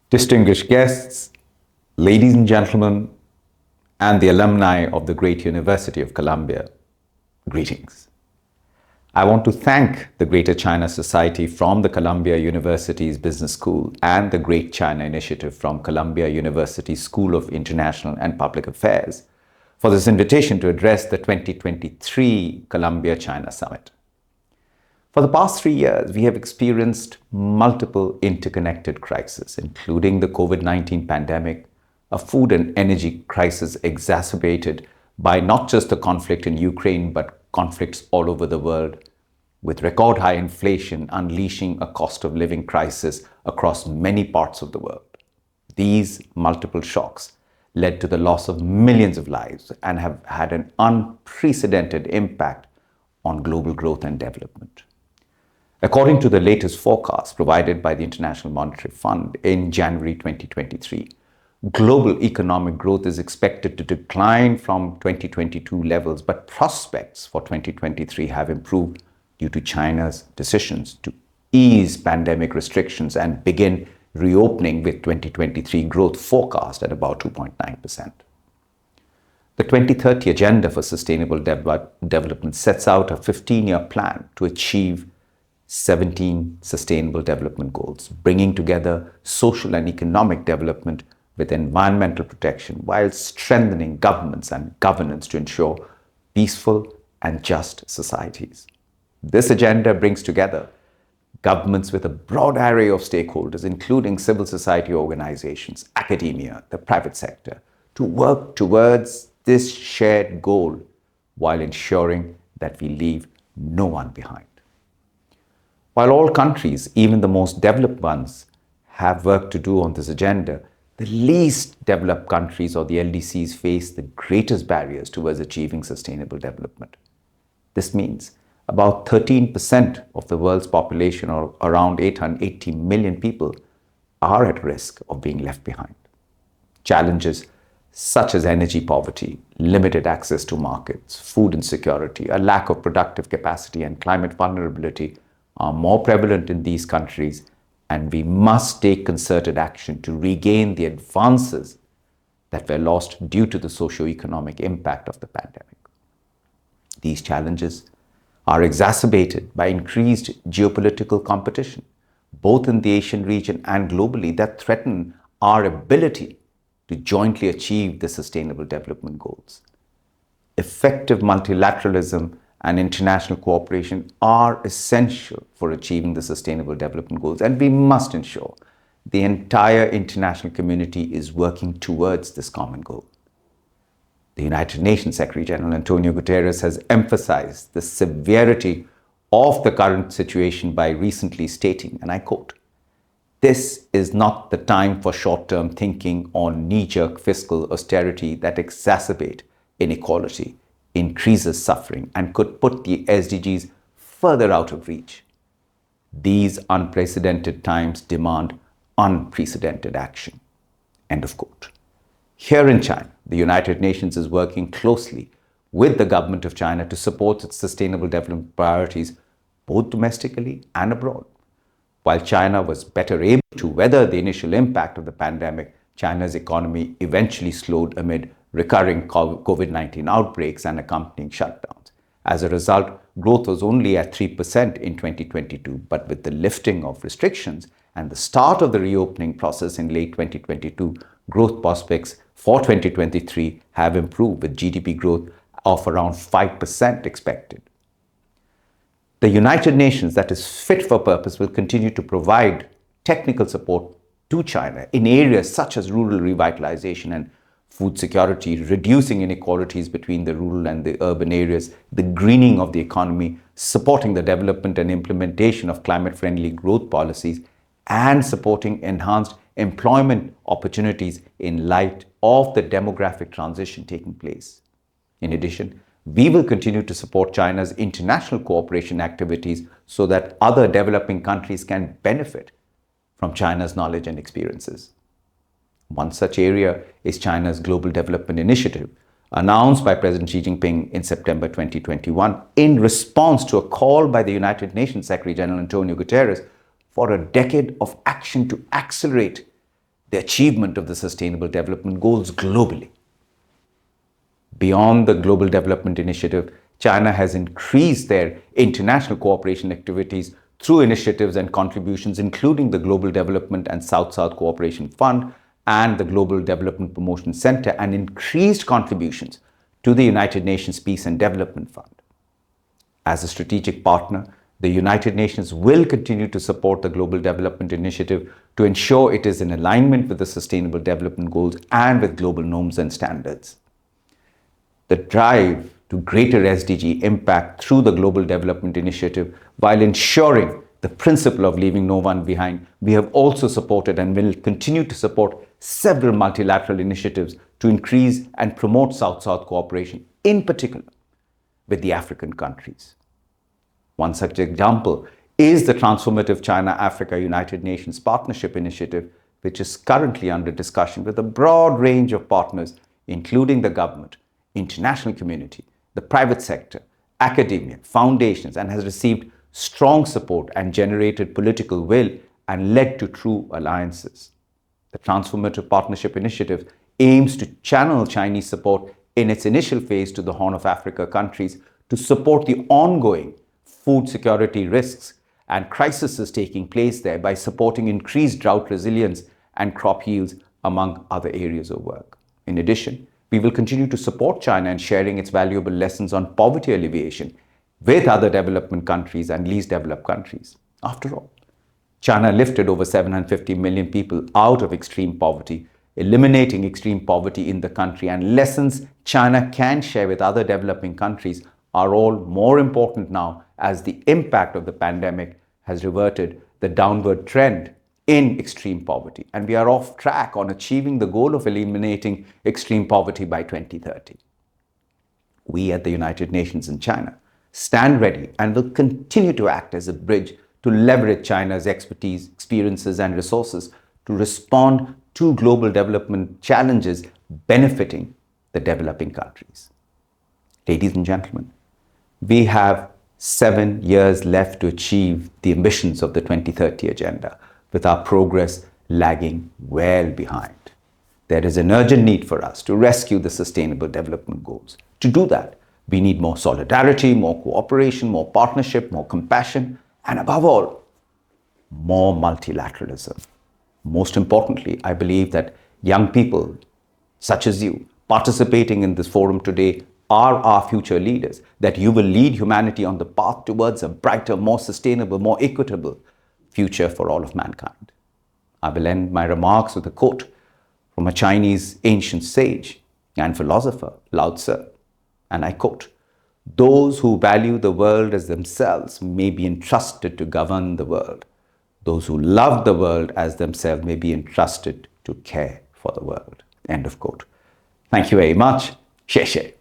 Distinguished guests, ladies and gentlemen, and the alumni of the great University of Columbia, greetings. I want to thank the Greater China Society from the Columbia University's Business School and the Great China Initiative from Columbia University School of International and Public Affairs for this invitation to address the 2023 Columbia-China Summit. For the past 3 years, we have experienced multiple interconnected crises, including the COVID-19 pandemic, a food and energy crisis exacerbated by not just the conflict in Ukraine, but conflicts all over the world, with record high inflation unleashing a cost of living crisis across many parts of the world. These multiple shocks led to the loss of millions of lives and have had an unprecedented impact on global growth and development. According to the latest forecast provided by the International Monetary Fund in January 2023, global economic growth is expected to decline from 2022 levels, but prospects for 2023 have improved due to China's decisions to ease pandemic restrictions and begin reopening, with 2023 growth forecast at about 2.9%. The 2030 Agenda for Sustainable Development sets out a 15-year plan to achieve 17 Sustainable Development Goals, bringing together social and economic development with environmental protection while strengthening governments and governance to ensure peaceful and just societies. This agenda brings together governments with a broad array of stakeholders, including civil society organizations, academia, the private sector, to work towards this shared goal while ensuring that we leave no one behind. While all countries, even the most developed ones, have work to do on this agenda, the least developed countries, or the LDCs, face the greatest barriers towards achieving sustainable development. This means about 13% of the world's population, or around 880 million people, are at risk of being left behind. Challenges such as energy poverty, limited access to markets, food insecurity, a lack of productive capacity, and climate vulnerability are more prevalent in these countries, and we must take concerted action to regain the advances that were lost due to the socio-economic impact of the pandemic. These challenges are exacerbated by increased geopolitical competition, both in the Asian region and globally, that threaten our ability to jointly achieve the Sustainable Development Goals. Effective multilateralism and international cooperation are essential for achieving the Sustainable Development Goals, and we must ensure the entire international community is working towards this common goal. The United Nations Secretary General Antonio Guterres has emphasized the severity of the current situation by recently stating, and I quote, "This is not the time for short-term thinking or knee-jerk fiscal austerity that exacerbate inequality, increases suffering, and could put the SDGs further out of reach. These unprecedented times demand unprecedented action." End of quote. Here in China, the United Nations is working closely with the government of China to support its sustainable development priorities, both domestically and abroad. While China was better able to weather the initial impact of the pandemic, China's economy eventually slowed amid recurring COVID-19 outbreaks and accompanying shutdowns. As a result, growth was only at 3% in 2022, but with the lifting of restrictions and the start of the reopening process in late 2022, growth prospects for 2023 have improved, with GDP growth of around 5% expected. The United Nations, that is fit for purpose, will continue to provide technical support to China in areas such as rural revitalization and food security, reducing inequalities between the rural and the urban areas, the greening of the economy, supporting the development and implementation of climate-friendly growth policies, and supporting enhanced employment opportunities in light of the demographic transition taking place. In addition, we will continue to support China's international cooperation activities so that other developing countries can benefit from China's knowledge and experiences. One such area is China's Global Development Initiative, announced by President Xi Jinping in September 2021 in response to a call by the United Nations Secretary General Antonio Guterres for a decade of action to accelerate the achievement of the Sustainable Development Goals globally. Beyond the Global Development Initiative, China has increased their international cooperation activities through initiatives and contributions, including the Global Development and South-South Cooperation Fund and the Global Development Promotion Center, and increased contributions to the United Nations Peace and Development Fund. As a strategic partner, the United Nations will continue to support the Global Development Initiative to ensure it is in alignment with the Sustainable Development Goals and with global norms and standards. The drive to greater SDG impact through the Global Development Initiative, while ensuring the principle of leaving no one behind, we have also supported and will continue to support several multilateral initiatives to increase and promote South-South cooperation, in particular with the African countries. One such example is the transformative China-Africa United Nations Partnership Initiative, which is currently under discussion with a broad range of partners, including the government, international community, the private sector, academia, foundations, and has received strong support and generated political will and led to true alliances. The Transformative Partnership Initiative aims to channel Chinese support in its initial phase to the Horn of Africa countries to support the ongoing food security risks and crises taking place there by supporting increased drought resilience and crop yields, among other areas of work. In addition, we will continue to support China in sharing its valuable lessons on poverty alleviation with other development countries and least developed countries. After all, China lifted over 750 million people out of extreme poverty, eliminating extreme poverty in the country, and lessons China can share with other developing countries are all more important now as the impact of the pandemic has reverted the downward trend in extreme poverty, and we are off track on achieving the goal of eliminating extreme poverty by 2030. We at the United Nations in China stand ready and will continue to act as a bridge to leverage China's expertise, experiences, and resources to respond to global development challenges benefiting the developing countries. Ladies and gentlemen, we have 7 years left to achieve the ambitions of the 2030 Agenda, with our progress lagging well behind. There is an urgent need for us to rescue the Sustainable Development Goals. To do that, we need more solidarity, more cooperation, more partnership, more compassion, and above all, more multilateralism. Most importantly, I believe that young people such as you participating in this forum today are our future leaders, that you will lead humanity on the path towards a brighter, more sustainable, more equitable future for all of mankind. I will end my remarks with a quote from a Chinese ancient sage and philosopher, Lao Tzu, and I quote, "Those who value the world as themselves may be entrusted to govern the world. Those who love the world as themselves may be entrusted to care for the world." End of quote. Thank you very much. Xie xie.